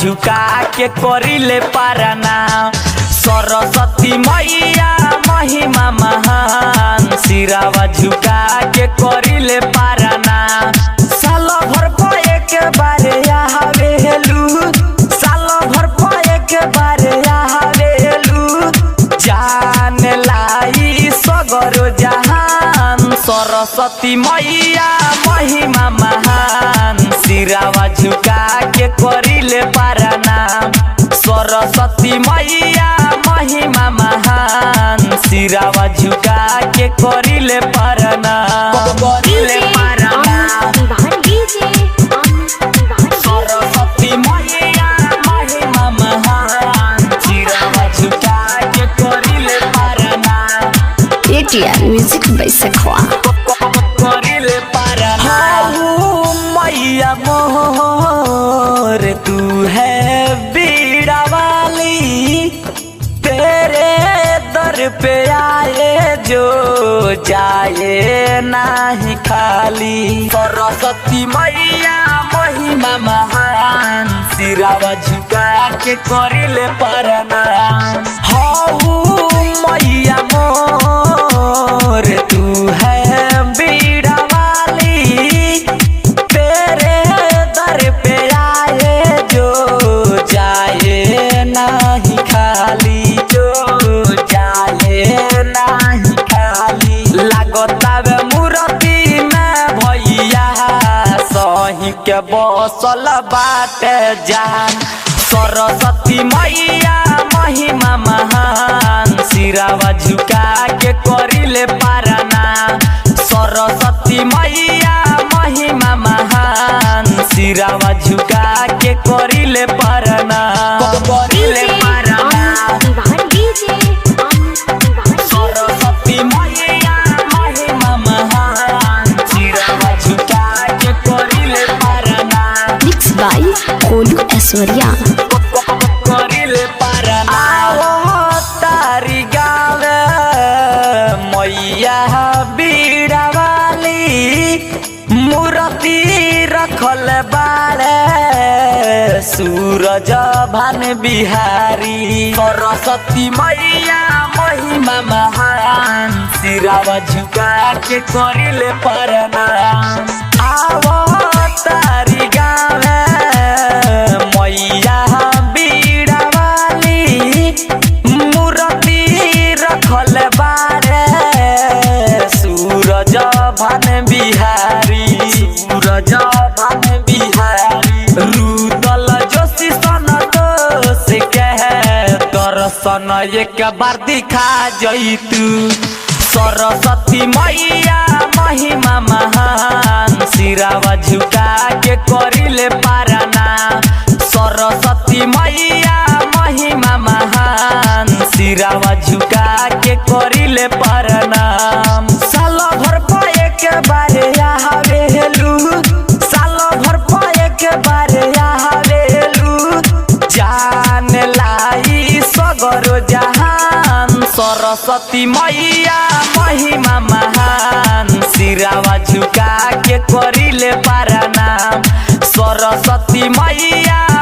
झुका के करिले पारना। सरस्वती मैया महिमा महान सिरावा झुका के करिले पारना। साल भर पर एक बार आवेलू, साल भर पर एक बार आवेलू, जान लाई सगरो जहान। सरस्वती मैया महिमा महान सिरावा झुका के करिले पारना। सरस्वती मैया महिमा महान सिरावा झुका के करिले पारना। करिले पारना सरस्वती मैया महिमा महान सिरावा झुका के करिले पारना। ATR म्यूजिक बाय सखवा करिले पारना। मैया मोर तू है बीड़ा वाली, तेरे दर पे आए जो जाए नहीं खाली। सरस्वती मैया महिमा महान सिरावा झुका के करिले पारना। हऊ मैया मोर तू है बीड़ा वाली, तेरे दर पे आए जो जाए नहीं खाली, जो जाए नहीं खाली। लागतावे मूर्ति में भैया सही के बसल बाटे जान। सरस्वती मैया महिमा महान सिरावा झुका के करिले पारना। सरस्वती मैया महिमा महान सिरावा झुका के करिले पारना। करिले पारना सरस्वती मैया महिमा महान सिरावा झुका के करिले पारना। मिक्स बाय कोलू ऐश्वर्या करिले पारना। तारी गावे मैया बीड़ा वाली, मूर्ति रखल बाड़े सूरज भान बिहारी। सरस्वती मैया महिमा महान सिरावा झुका के करिले पारना। तारी गावे मैया बीड़ा वाली, मूर्ति रखल बाड़े सूरज भान बिहारी, सूरज भान बिहारी। रुदल जोशी संतोष के दर्शन एक बार दिखा जैतू। सरस्वती मैया महिमा महान सिरावा झुका के करिले पारना। सरस्वती मैया महिमा महान सिरावा झुका के करिले पारना। साल भर पर एक बार आवेलू, साल भर पर एक बार आवेलू, जान लाई सगरो जहान। सरस्वती मैया महिमा महान सिरावा झुका के करिले पारना।